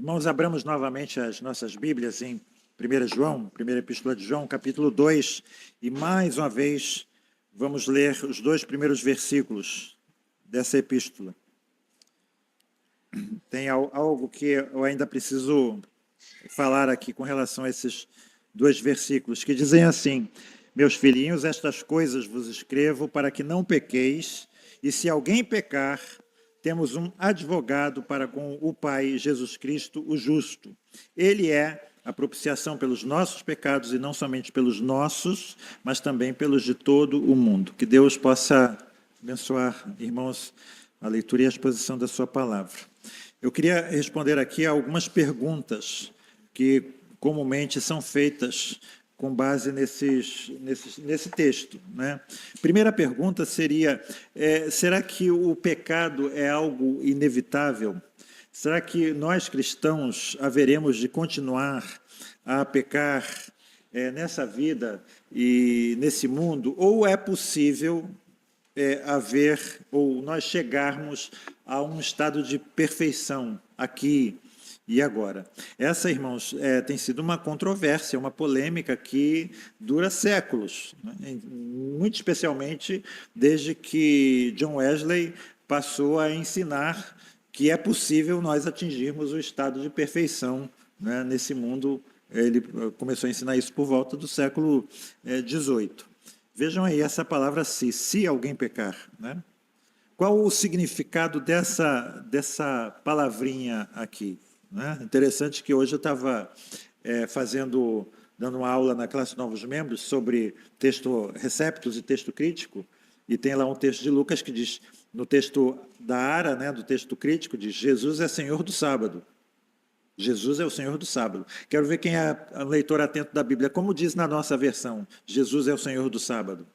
Irmãos, abramos novamente as nossas Bíblias em 1 João, primeira Epístola de João, capítulo 2, e mais uma vez vamos ler os dois primeiros versículos dessa epístola. Tem algo que eu ainda preciso falar aqui com relação a esses dois versículos, que dizem assim: meus filhinhos, estas coisas vos escrevo para que não pequeis, e se alguém pecar, temos um advogado para com o Pai, Jesus Cristo, o justo. Ele é a propiciação pelos nossos pecados, e não somente pelos nossos, mas também pelos de todo o mundo. Que Deus possa abençoar, irmãos, a leitura e a exposição da sua palavra. Eu queria responder aqui a algumas perguntas que comumente são feitas com base nesse texto, né? Primeira pergunta seria, será que o pecado é algo inevitável? Será que nós cristãos haveremos de continuar a pecar nessa vida e nesse mundo? Ou é possível haver, ou nós chegarmos a um estado de perfeição aqui e agora? Essa, irmãos, tem sido uma controvérsia, uma polêmica que dura séculos, né? Muito especialmente desde que John Wesley passou a ensinar que é possível nós atingirmos o estado de perfeição, né, nesse mundo. Ele começou a ensinar isso por volta do século XVIII. Vejam aí essa palavra se alguém pecar, né? Qual o significado dessa palavrinha aqui, né? Interessante que hoje eu estava dando uma aula na classe de novos membros sobre texto receptos e texto crítico, e tem lá um texto de Lucas que diz, no texto da Ara, né, do texto crítico, diz: Jesus é Senhor do sábado. Jesus é o Senhor do sábado. Quero ver quem é um leitor atento da Bíblia. Como diz na nossa versão, Jesus é o Senhor do sábado?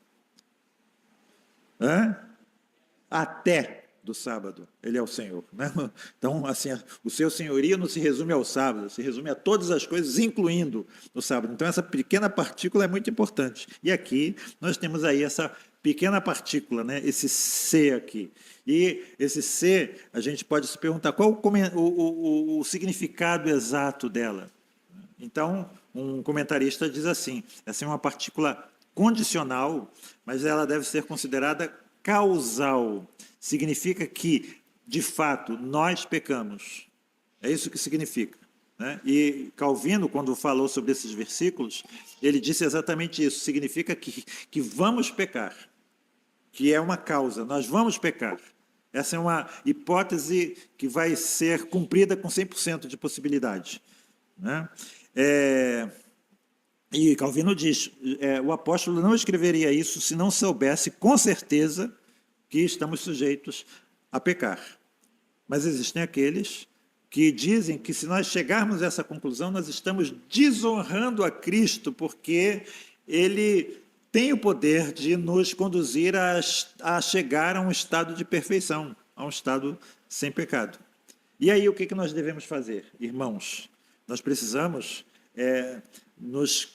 Até do sábado, ele é o Senhor, né? Então, assim, o seu senhorio não se resume ao sábado, se resume a todas as coisas, incluindo o sábado. Então, essa pequena partícula é muito importante. E aqui, nós temos aí essa pequena partícula, né? Esse C aqui. E esse C, a gente pode se perguntar qual o significado exato dela. Então, um comentarista diz assim: essa é uma partícula condicional, mas ela deve ser considerada causal. Significa que, de fato, nós pecamos. É isso que significa, né? E Calvino, quando falou sobre esses versículos, ele disse exatamente isso. Significa que vamos pecar, que é uma causa, nós vamos pecar. Essa é uma hipótese que vai ser cumprida com 100% de possibilidade, né? E Calvino diz, o apóstolo não escreveria isso se não soubesse com certeza que estamos sujeitos a pecar. Mas existem aqueles que dizem que se nós chegarmos a essa conclusão, nós estamos desonrando a Cristo, porque Ele tem o poder de nos conduzir a chegar a um estado de perfeição, a um estado sem pecado. E aí, o que nós devemos fazer, irmãos? Nós precisamos nos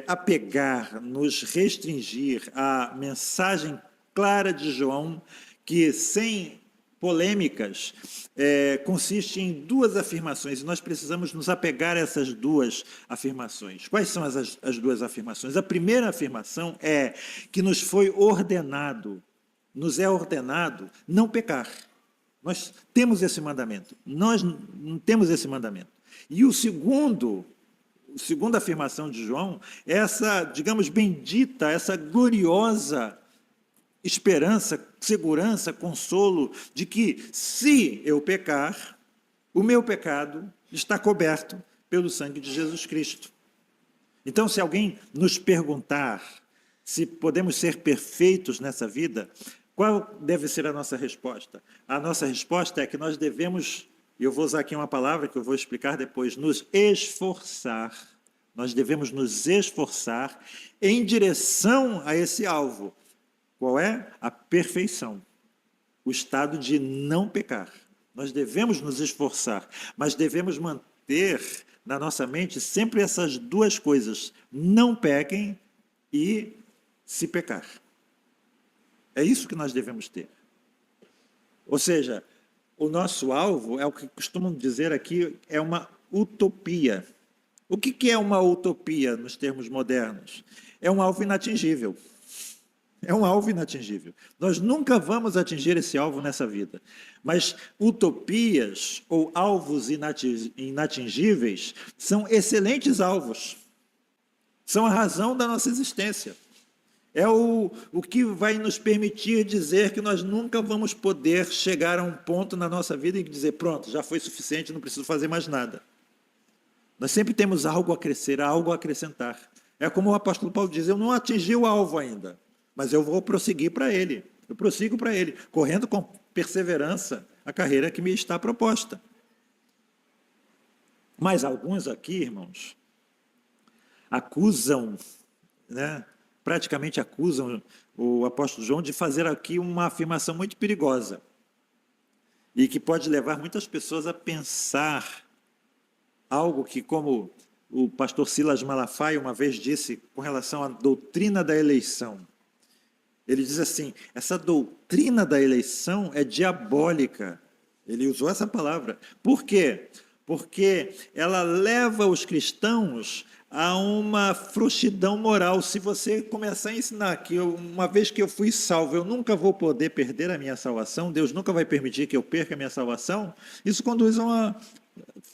apegar, nos restringir à mensagem clara de João, que, sem polêmicas, consiste em duas afirmações, e nós precisamos nos apegar a essas duas afirmações. Quais são as duas afirmações? A primeira afirmação é que nos é ordenado não pecar. Nós temos esse mandamento. Nós não temos esse mandamento. E a segunda afirmação de João é essa, digamos, bendita, essa gloriosa esperança, segurança, consolo de que, se eu pecar, o meu pecado está coberto pelo sangue de Jesus Cristo. Então, se alguém nos perguntar se podemos ser perfeitos nessa vida, qual deve ser a nossa resposta? A nossa resposta é que nós devemos, eu vou usar aqui uma palavra que eu vou explicar depois, nos esforçar. Nós devemos nos esforçar em direção a esse alvo. Qual é? A perfeição. O estado de não pecar. Nós devemos nos esforçar, mas devemos manter na nossa mente sempre essas duas coisas: não pequem e se pecar. É isso que nós devemos ter. Ou seja, o nosso alvo é o que costumam dizer aqui, é uma utopia. O que é uma utopia nos termos modernos? É um alvo inatingível. É um alvo inatingível. Nós nunca vamos atingir esse alvo nessa vida. Mas utopias ou alvos inatingíveis são excelentes alvos. São a razão da nossa existência. É o que vai nos permitir dizer que nós nunca vamos poder chegar a um ponto na nossa vida e dizer, pronto, já foi suficiente, não preciso fazer mais nada. Nós sempre temos algo a crescer, algo a acrescentar. É como o apóstolo Paulo diz, eu não atingi o alvo ainda, mas eu vou prosseguir para ele. Eu prossigo para ele, correndo com perseverança a carreira que me está proposta. Mas alguns aqui, irmãos, acusam, praticamente acusam o apóstolo João de fazer aqui uma afirmação muito perigosa e que pode levar muitas pessoas a pensar algo que, como o pastor Silas Malafaia uma vez disse com relação à doutrina da eleição. Ele diz assim, essa doutrina da eleição é diabólica. Ele usou essa palavra. Por quê? Porque ela leva os cristãos a uma frouxidão moral. Se você começar a ensinar que uma vez que eu fui salvo, eu nunca vou poder perder a minha salvação, Deus nunca vai permitir que eu perca a minha salvação, isso conduz a uma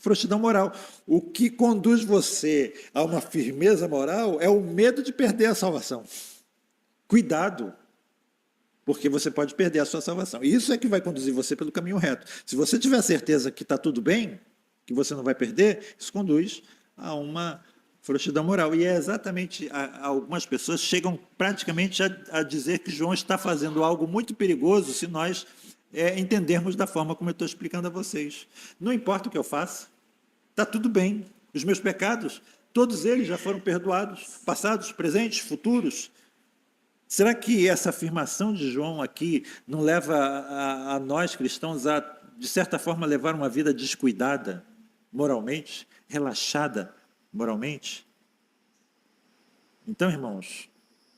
frouxidão moral. O que conduz você a uma firmeza moral é o medo de perder a salvação. Cuidado, porque você pode perder a sua salvação. Isso é que vai conduzir você pelo caminho reto. Se você tiver certeza que está tudo bem, que você não vai perder, isso conduz a uma frouxidão moral. E é exatamente, algumas pessoas chegam praticamente a dizer que João está fazendo algo muito perigoso se nós entendermos da forma como eu estou explicando a vocês. Não importa o que eu faça, está tudo bem. Os meus pecados, todos eles já foram perdoados, passados, presentes, futuros. Será que essa afirmação de João aqui não leva a nós cristãos a, de certa forma, levar uma vida descuidada moralmente, relaxada moralmente? Então, irmãos,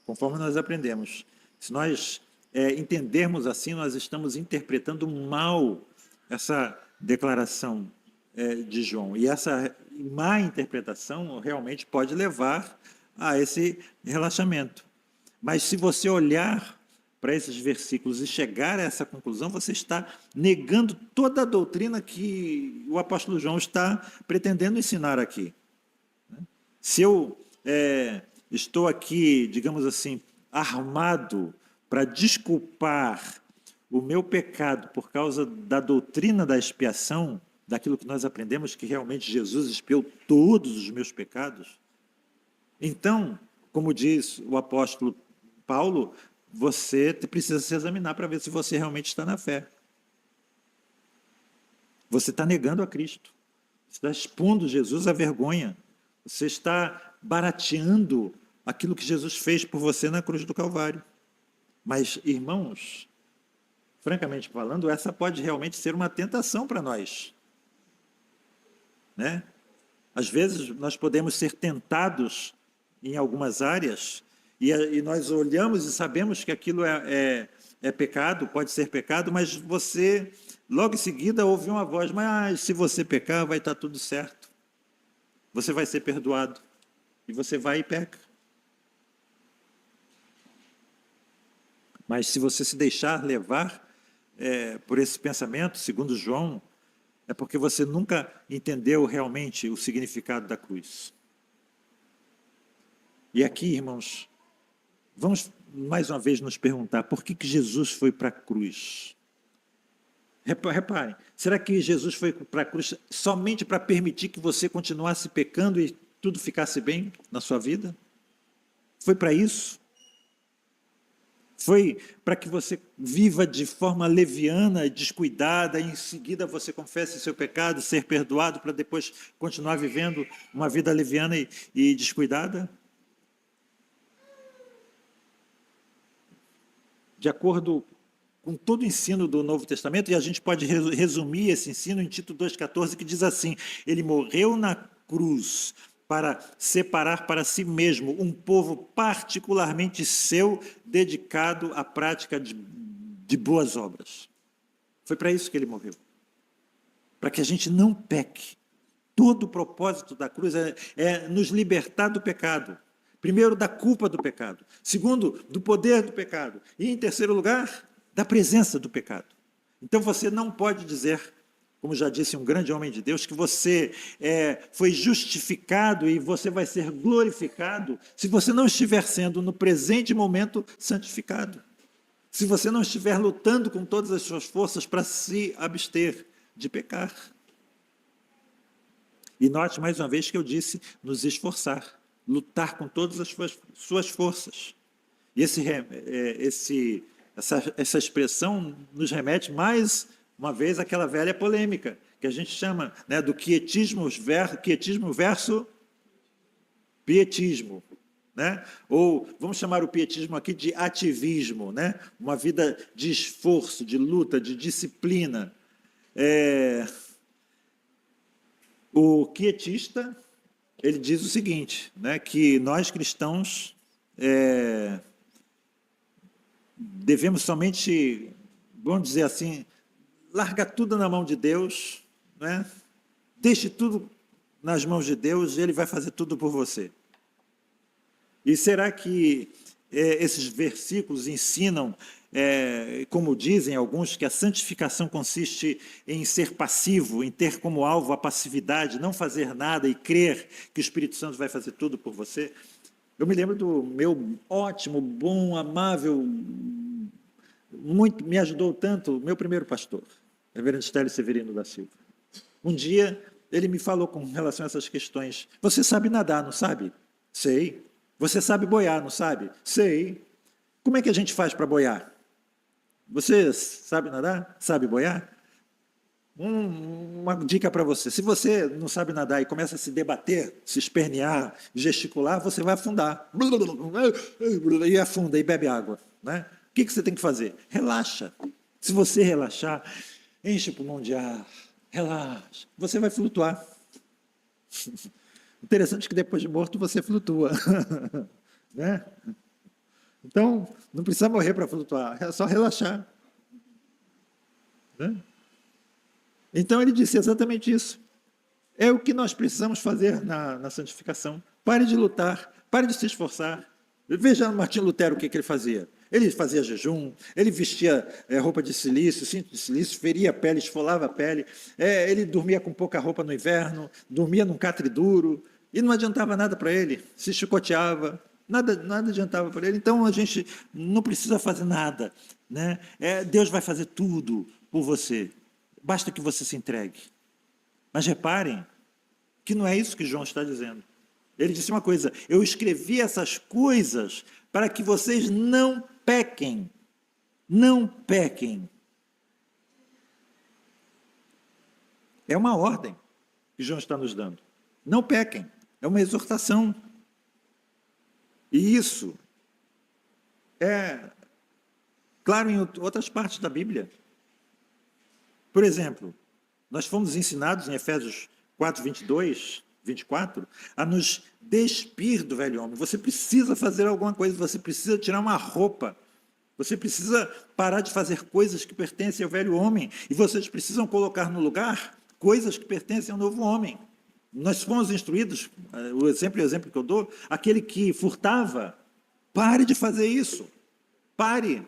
conforme nós aprendemos, se nós entendermos assim, nós estamos interpretando mal essa declaração de João. E essa má interpretação realmente pode levar a esse relaxamento. Mas se você olhar para esses versículos e chegar a essa conclusão, você está negando toda a doutrina que o apóstolo João está pretendendo ensinar aqui. Se eu estou aqui, digamos assim, armado para desculpar o meu pecado por causa da doutrina da expiação, daquilo que nós aprendemos que realmente Jesus expiou todos os meus pecados, então, como diz o apóstolo Paulo, você precisa se examinar para ver se você realmente está na fé. Você está negando a Cristo. Você está expondo Jesus à vergonha. Você está barateando aquilo que Jesus fez por você na cruz do Calvário. Mas, irmãos, francamente falando, essa pode realmente ser uma tentação para nós. Às vezes, nós podemos ser tentados em algumas áreas e nós olhamos e sabemos que aquilo é pecado, pode ser pecado, mas você, logo em seguida, ouve uma voz, mas se você pecar, vai estar tudo certo. Você vai ser perdoado. E você vai e peca. Mas se você se deixar levar por esse pensamento, segundo João, é porque você nunca entendeu realmente o significado da cruz. E aqui, irmãos, vamos mais uma vez nos perguntar, por que Jesus foi para a cruz? Reparem, será que Jesus foi para a cruz somente para permitir que você continuasse pecando e tudo ficasse bem na sua vida? Foi para isso? Foi para que você viva de forma leviana e descuidada, e em seguida você confesse seu pecado, ser perdoado, para depois continuar vivendo uma vida leviana e descuidada? De acordo com todo o ensino do Novo Testamento, e a gente pode resumir esse ensino em Tito 2,14, que diz assim, ele morreu na cruz para separar para si mesmo um povo particularmente seu, dedicado à prática de boas obras. Foi para isso que ele morreu. Para que a gente não peque, Todo o propósito da cruz é nos libertar do pecado. Primeiro, da culpa do pecado. Segundo, do poder do pecado. E, em terceiro lugar, da presença do pecado. Então, você não pode dizer, como já disse um grande homem de Deus, que você foi justificado e você vai ser glorificado se você não estiver sendo, no presente momento, santificado. Se você não estiver lutando com todas as suas forças para se abster de pecar. E note mais uma vez que eu disse nos esforçar, lutar com todas as suas forças. E essa expressão nos remete mais uma vez àquela velha polêmica, que a gente chama, né, do quietismo versus pietismo. Né? Ou vamos chamar o pietismo aqui de ativismo, né? Uma vida de esforço, de luta, de disciplina. O quietista, ele diz o seguinte, né, que nós cristãos devemos somente, vamos dizer assim, largar tudo na mão de Deus, né? Deixe tudo nas mãos de Deus e Ele vai fazer tudo por você. E será que esses versículos ensinam, como dizem alguns, que a santificação consiste em ser passivo, em ter como alvo a passividade, não fazer nada e crer que o Espírito Santo vai fazer tudo por você? Eu me lembro do meu ótimo, bom, amável, me ajudou tanto, meu primeiro pastor, reverendo Estélio Severino da Silva. Um dia, ele me falou com relação a essas questões. Você sabe nadar, não sabe? Sei. Você sabe boiar, não sabe? Sei. Como é que a gente faz para boiar? Você sabe nadar? Sabe boiar? Uma dica para você. Se você não sabe nadar e começa a se debater, se espernear, gesticular, você vai afundar. E afunda e bebe água. Né? O que você tem que fazer? Relaxa. Se você relaxar, enche o pulmão de ar, relaxa. Você vai flutuar. Interessante que depois de morto você flutua. Né? Então, não precisa morrer para flutuar, é só relaxar. Né? Então, ele disse exatamente isso. É o que nós precisamos fazer na santificação. Pare de lutar, pare de se esforçar. Veja Martinho Lutero o que ele fazia. Ele fazia jejum, ele vestia roupa de silício, cinto de silício, feria a pele, esfolava a pele, ele dormia com pouca roupa no inverno, dormia num catre duro, e não adiantava nada para ele, se chicoteava, nada adiantava para ele. Então, a gente não precisa fazer nada. Né? Deus vai fazer tudo por você, basta que você se entregue. Mas reparem que não é isso que João está dizendo. Ele disse uma coisa: eu escrevi essas coisas para que vocês não pequem. Não pequem. É uma ordem que João está nos dando. Não pequem. É uma exortação. E isso é claro em outras partes da Bíblia. Por exemplo, nós fomos ensinados em Efésios 4, 22, 24, a nos despir do velho homem. Você precisa fazer alguma coisa, você precisa tirar uma roupa, você precisa parar de fazer coisas que pertencem ao velho homem, e vocês precisam colocar no lugar coisas que pertencem ao novo homem. Nós fomos instruídos, o exemplo que eu dou, aquele que furtava, pare de fazer isso, pare,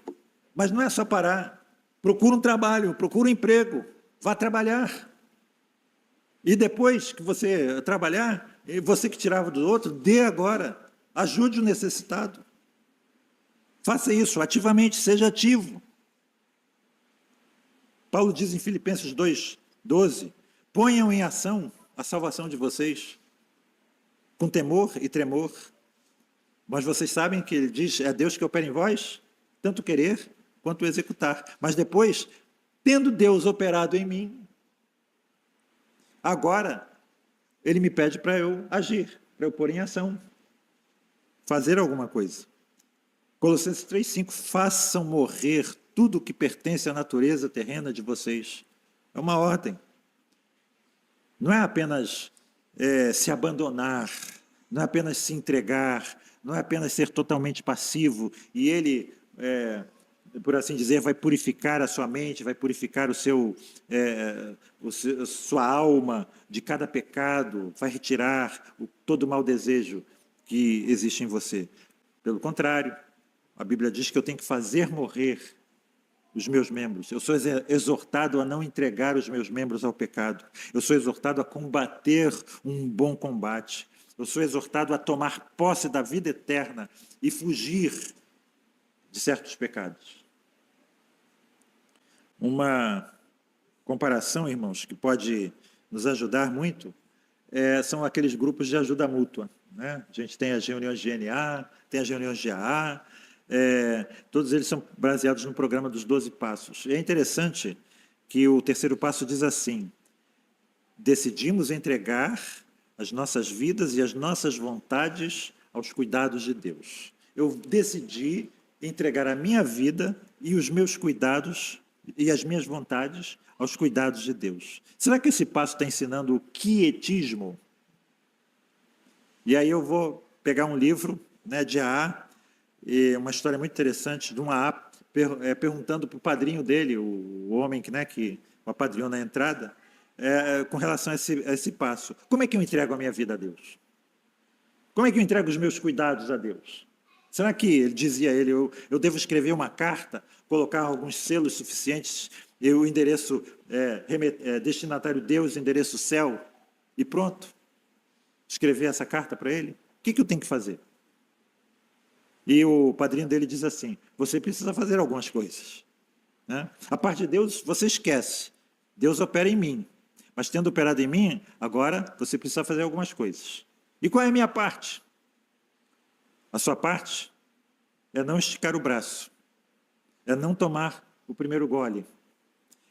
mas não é só parar, procura um trabalho, procura um emprego, vá trabalhar. E depois que você trabalhar, você que tirava do outro, dê agora. Ajude o necessitado. Faça isso ativamente, seja ativo. Paulo diz em Filipenses 2:12, ponham em ação a salvação de vocês, com temor e tremor. Mas vocês sabem que ele diz, é Deus que opera em vós, tanto querer quanto executar. Mas depois, tendo Deus operado em mim, agora, ele me pede para eu agir, para eu pôr em ação, fazer alguma coisa. Colossenses 3:5, façam morrer tudo o que pertence à natureza terrena de vocês. É uma ordem. Não é apenas se abandonar, não é apenas se entregar, não é apenas ser totalmente passivo, e ele por assim dizer, vai purificar a sua mente, vai purificar a sua alma de cada pecado, vai retirar todo o mau desejo que existe em você. Pelo contrário, a Bíblia diz que eu tenho que fazer morrer os meus membros. Eu sou exortado a não entregar os meus membros ao pecado. Eu sou exortado a combater um bom combate. Eu sou exortado a tomar posse da vida eterna e fugir de certos pecados. Uma comparação, irmãos, que pode nos ajudar muito, são aqueles grupos de ajuda mútua, né? A gente tem as reuniões de NA, tem as reuniões de AA, todos eles são baseados no programa dos 12 passos. E é interessante que o terceiro passo diz assim: decidimos entregar as nossas vidas e as nossas vontades aos cuidados de Deus. Eu decidi entregar a minha vida e os meus cuidados e as minhas vontades aos cuidados de Deus. Será que esse passo está ensinando o quietismo? E aí eu vou pegar um livro, né, de AA, e uma história muito interessante de um AA perguntando para o padrinho dele, o homem que o apadrinhou na entrada, com relação a esse passo. Como é que eu entrego a minha vida a Deus? Como é que eu entrego os meus cuidados a Deus? Será que, ele dizia ele, eu devo escrever uma carta, colocar alguns selos suficientes, e o endereço destinatário Deus, endereço céu, e pronto? Escrever essa carta para ele? O que eu tenho que fazer? E o padrinho dele diz assim: você precisa fazer algumas coisas, né? A parte de Deus, você esquece. Deus opera em mim. Mas tendo operado em mim, agora você precisa fazer algumas coisas. E qual é a minha parte? A sua parte é não esticar o braço, é não tomar o primeiro gole,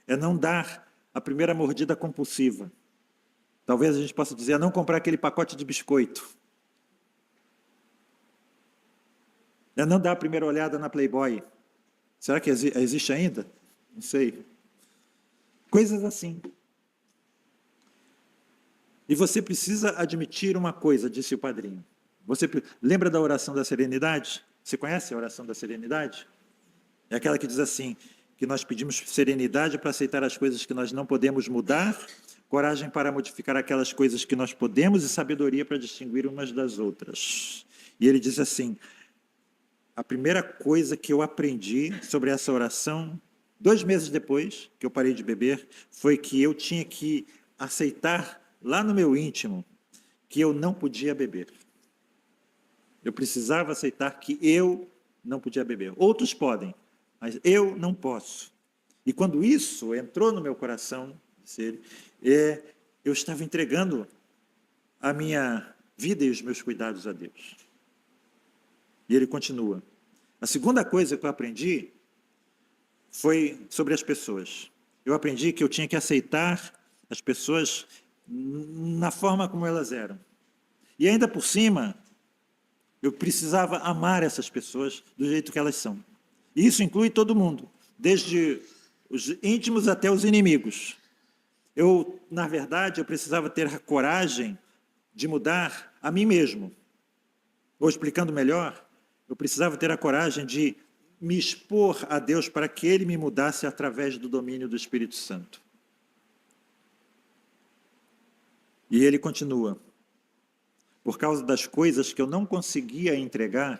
é não dar a primeira mordida compulsiva. Talvez a gente possa dizer, é não comprar aquele pacote de biscoito, é não dar a primeira olhada na Playboy. Será que existe ainda? Não sei. Coisas assim. E você precisa admitir uma coisa, disse o padrinho. Você lembra da oração da serenidade? Você conhece a oração da serenidade? É aquela que diz assim, que nós pedimos serenidade para aceitar as coisas que nós não podemos mudar, coragem para modificar aquelas coisas que nós podemos e sabedoria para distinguir umas das outras. E ele diz assim, a primeira coisa que eu aprendi sobre essa oração, 2 meses depois que eu parei de beber, foi que eu tinha que aceitar lá no meu íntimo que eu não podia beber. Eu precisava aceitar que eu não podia beber. Outros podem, mas eu não posso. E quando isso entrou no meu coração, eu estava entregando a minha vida e os meus cuidados a Deus. E ele continua. A segunda coisa que eu aprendi foi sobre as pessoas. Eu aprendi que eu tinha que aceitar as pessoas na forma como elas eram. E ainda por cima, eu precisava amar essas pessoas do jeito que elas são. E isso inclui todo mundo, desde os íntimos até os inimigos. Na verdade, eu precisava ter a coragem de mudar a mim mesmo. Ou explicando melhor, eu precisava ter a coragem de me expor a Deus para que Ele me mudasse através do domínio do Espírito Santo. E ele continua. Por causa das coisas que eu não conseguia entregar,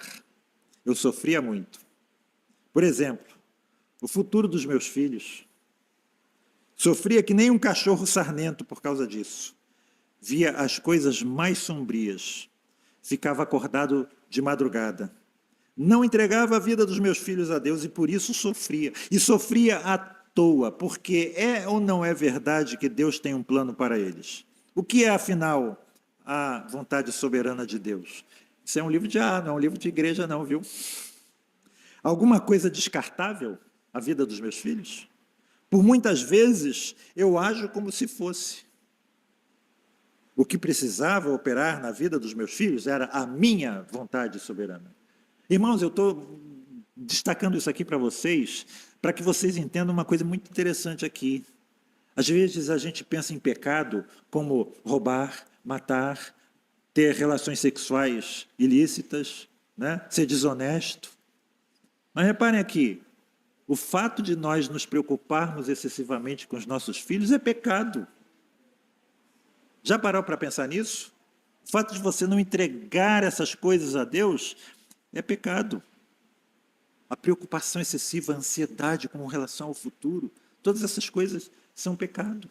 eu sofria muito. Por exemplo, o futuro dos meus filhos. Sofria que nem um cachorro sarnento por causa disso. Via as coisas mais sombrias. Ficava acordado de madrugada. Não entregava a vida dos meus filhos a Deus e por isso sofria. E sofria à toa, porque é ou não é verdade que Deus tem um plano para eles? O que é, afinal, a vontade soberana de Deus? Isso é um livro de não é um livro de igreja não, viu? Alguma coisa descartável a vida dos meus filhos? Por muitas vezes eu ajo como se fosse. O que precisava operar na vida dos meus filhos era a minha vontade soberana. Irmãos, eu estou destacando isso aqui para vocês, para que vocês entendam uma coisa muito interessante aqui. Às vezes a gente pensa em pecado como roubar, matar, ter relações sexuais ilícitas, né? Ser desonesto. Mas reparem aqui, O fato de nós nos preocuparmos excessivamente com os nossos filhos é pecado. Já parou para pensar nisso? O fato de você não entregar essas coisas a Deus é pecado. A preocupação excessiva, a ansiedade com relação ao futuro, todas essas coisas são pecado.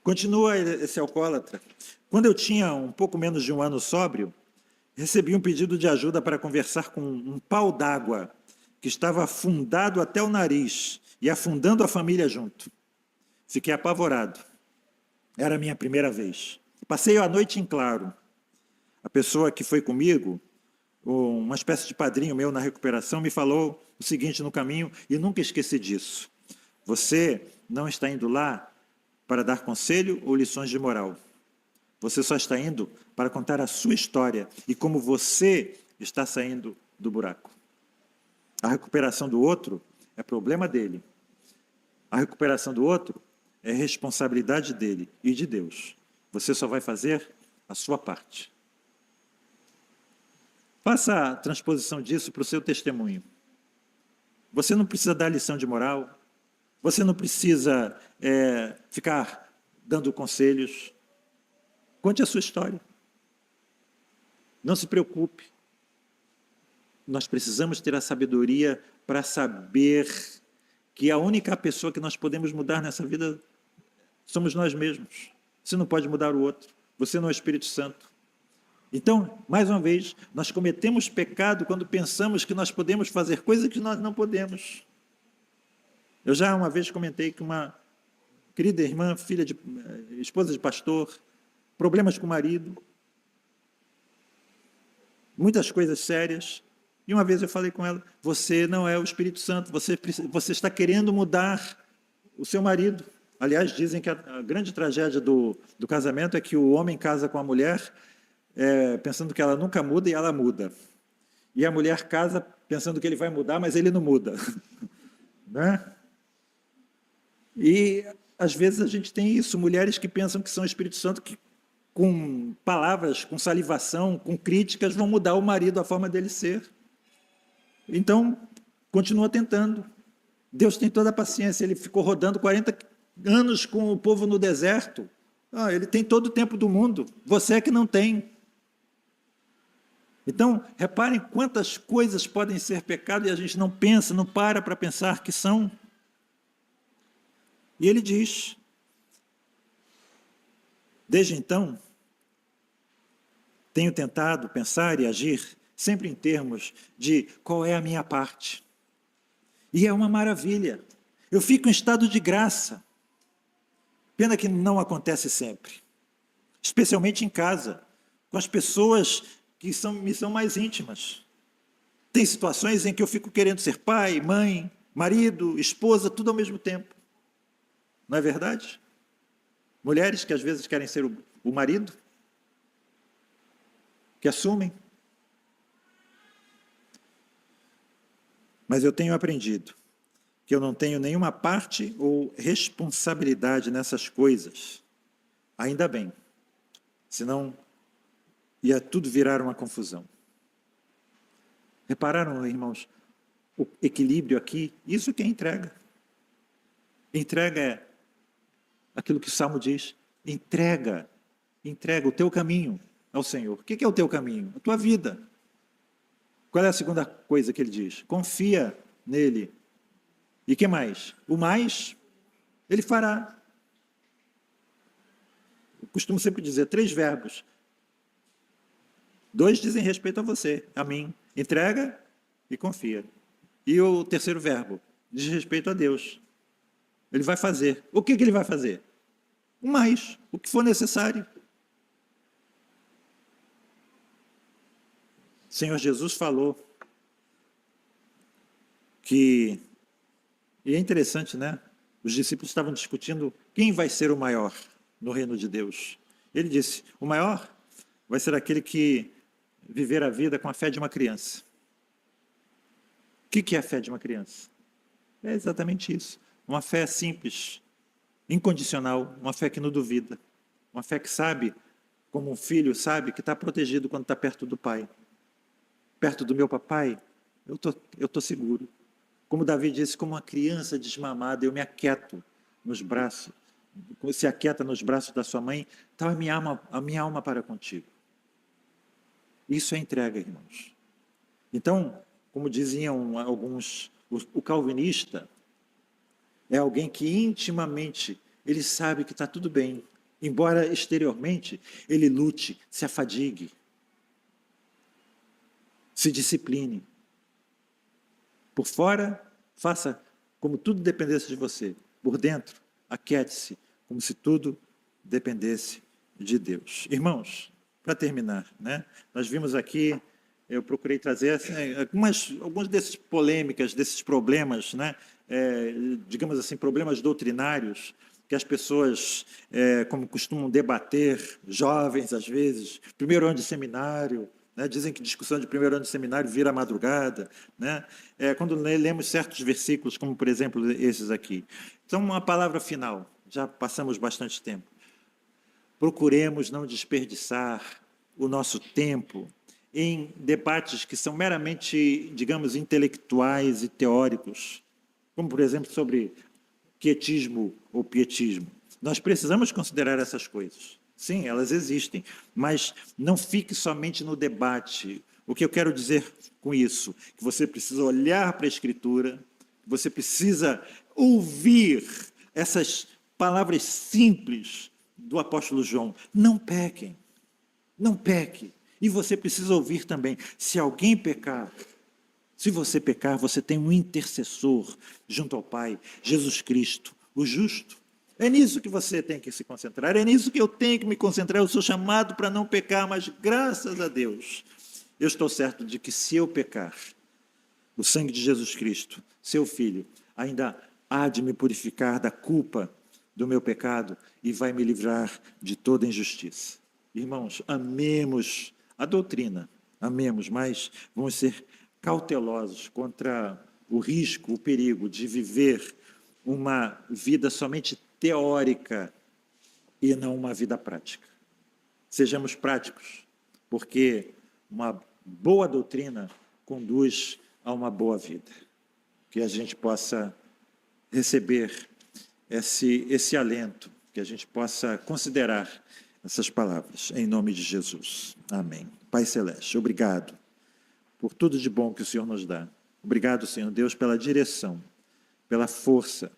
Continua esse alcoólatra. Quando eu tinha um pouco menos de um ano sóbrio, recebi um pedido de ajuda para conversar com um pau d'água que estava afundado até o nariz e afundando a família junto. Fiquei apavorado. Era a minha primeira vez. Passei a noite em claro. A pessoa que foi comigo, uma espécie de padrinho meu na recuperação, me falou o seguinte no caminho, e nunca esqueci disso. Você não está indo lá para dar conselho ou lições de moral. Você só está indo para contar a sua história e como você está saindo do buraco. A recuperação do outro é problema dele. A recuperação do outro é responsabilidade dele e de Deus. Você só vai fazer a sua parte. Faça a transposição disso para o seu testemunho. Você não precisa dar lição de moral. Você não precisa ficar dando conselhos. Conte a sua história. Não se preocupe. Nós precisamos ter a sabedoria para saber que a única pessoa que nós podemos mudar nessa vida somos nós mesmos. Você não pode mudar o outro. Você não é o Espírito Santo. Então, mais uma vez, nós cometemos pecado quando pensamos que nós podemos fazer coisas que nós não podemos. Eu já uma vez comentei que uma querida irmã, esposa de pastor, problemas com o marido, muitas coisas sérias. E uma vez eu falei com ela, você não é o Espírito Santo, você está querendo mudar o seu marido. Aliás, dizem que a grande tragédia do casamento é que o homem casa com a mulher pensando que ela nunca muda e ela muda. E a mulher casa pensando que ele vai mudar, mas ele não muda. Né? E às vezes a gente tem isso, mulheres que pensam que são Espírito Santo, que com palavras, com salivação, com críticas, vão mudar o marido, a forma dele ser. Então, continua tentando. Deus tem toda a paciência, ele ficou rodando 40 anos com o povo no deserto. Ele tem todo o tempo do mundo, você é que não tem. Então, reparem quantas coisas podem ser pecado e a gente não pensa, não para pensar que são. E ele diz, desde então, tenho tentado pensar e agir sempre em termos de qual é a minha parte. E é uma maravilha. Eu fico em estado de graça. Pena que não acontece sempre. Especialmente em casa, com as pessoas que me são mais íntimas. Tem situações em que eu fico querendo ser pai, mãe, marido, esposa, tudo ao mesmo tempo. Não é verdade? Mulheres que às vezes querem ser o marido, que assumem. Mas eu tenho aprendido que eu não tenho nenhuma parte ou responsabilidade nessas coisas. Ainda bem. Senão ia tudo virar uma confusão. Repararam, irmãos, o equilíbrio aqui? Isso que é entrega. Entrega é aquilo que o Salmo diz. Entrega o teu caminho ao Senhor. O que é o teu caminho? A tua vida. Qual é a segunda coisa que ele diz? Confia nele. E que mais? O mais, ele fará. Eu costumo sempre dizer 3 verbos. 2 dizem respeito a você, a mim. Entrega e confia. E o terceiro verbo diz respeito a Deus. Ele vai fazer. O que ele vai fazer? O mais, o que for necessário. O Senhor Jesus falou que, e é interessante, né? Os discípulos estavam discutindo quem vai ser o maior no reino de Deus. Ele disse, o maior vai ser aquele que viver a vida com a fé de uma criança. O que é a fé de uma criança? É exatamente isso. Uma fé simples, incondicional, uma fé que não duvida. Uma fé que sabe, como um filho sabe, que está protegido quando está perto do pai. Perto do meu papai, eu tô seguro. Como Davi disse, como uma criança desmamada, eu me aquieto nos braços, se aquieta nos braços da sua mãe, tal é a minha alma para contigo. Isso é entrega, irmãos. Então, como diziam alguns, o calvinista é alguém que intimamente ele sabe que está tudo bem, embora exteriormente ele lute, se afadigue, se discipline. Por fora, faça como tudo dependesse de você. Por dentro, aquiete-se, como se tudo dependesse de Deus. Irmãos, para terminar, né? Nós vimos aqui, eu procurei trazer assim, algumas dessas polêmicas, desses problemas, né? Digamos assim, problemas doutrinários, que as pessoas, como costumam debater, jovens às vezes, primeiro ano de seminário, né? Dizem que discussão de primeiro ano de seminário vira madrugada, né? Quando lemos certos versículos, como por exemplo esses aqui. Então, uma palavra final, já passamos bastante tempo. Procuremos não desperdiçar o nosso tempo em debates que são meramente, digamos, intelectuais e teóricos, como, por exemplo, sobre quietismo ou pietismo. Nós precisamos considerar essas coisas. Sim, elas existem, mas não fique somente no debate. O que eu quero dizer com isso? Que você precisa olhar para a Escritura, você precisa ouvir essas palavras simples do apóstolo João. Não pequem, não peque. E você precisa ouvir também, se alguém pecar, se você pecar, você tem um intercessor junto ao Pai, Jesus Cristo, o justo. É nisso que você tem que se concentrar, é nisso que eu tenho que me concentrar. Eu sou chamado para não pecar, mas graças a Deus, eu estou certo de que se eu pecar, o sangue de Jesus Cristo, seu Filho, ainda há de me purificar da culpa do meu pecado e vai me livrar de toda injustiça. Irmãos, amemos a doutrina, amemos, mas vamos ser cautelosos contra o risco, o perigo de viver uma vida somente teórica e não uma vida prática. Sejamos práticos, porque uma boa doutrina conduz a uma boa vida. Que a gente possa receber esse alento, que a gente possa considerar essas palavras, em nome de Jesus. Amém. Pai Celeste, obrigado por tudo de bom que o Senhor nos dá. Obrigado, Senhor Deus, pela direção, pela força,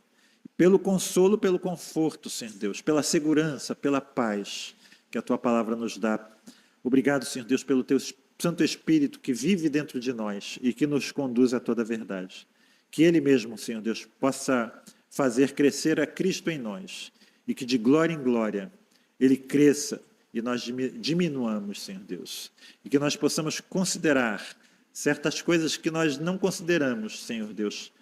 pelo consolo, pelo conforto, Senhor Deus, pela segurança, pela paz que a Tua palavra nos dá. Obrigado, Senhor Deus, pelo Teu Santo Espírito que vive dentro de nós e que nos conduz a toda a verdade. Que Ele mesmo, Senhor Deus, possa fazer crescer a Cristo em nós e que de glória em glória Ele cresça e nós diminuamos, Senhor Deus. E que nós possamos considerar certas coisas que nós não consideramos, Senhor Deus,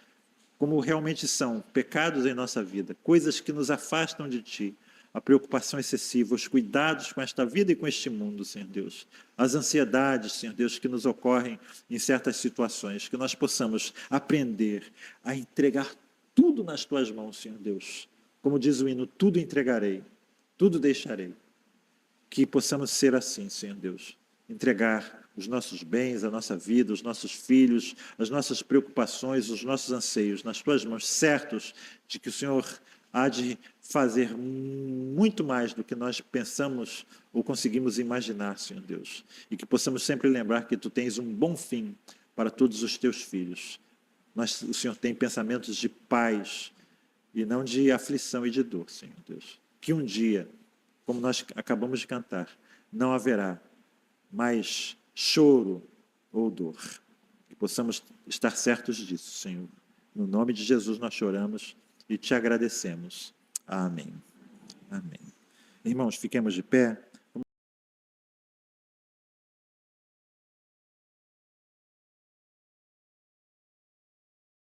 como realmente são pecados em nossa vida, coisas que nos afastam de Ti, a preocupação excessiva, os cuidados com esta vida e com este mundo, Senhor Deus, as ansiedades, Senhor Deus, que nos ocorrem em certas situações, que nós possamos aprender a entregar tudo nas Tuas mãos, Senhor Deus. Como diz o hino, tudo entregarei, tudo deixarei. Que possamos ser assim, Senhor Deus, entregar os nossos bens, a nossa vida, os nossos filhos, as nossas preocupações, os nossos anseios nas Tuas mãos, certos de que o Senhor há de fazer muito mais do que nós pensamos ou conseguimos imaginar, Senhor Deus. E que possamos sempre lembrar que Tu tens um bom fim para todos os Teus filhos. O Senhor tem pensamentos de paz e não de aflição e de dor, Senhor Deus. Que um dia, como nós acabamos de cantar, não haverá mais choro ou dor. Que possamos estar certos disso, Senhor. No nome de Jesus nós choramos e Te agradecemos. Amém. Amém. Irmãos, fiquemos de pé.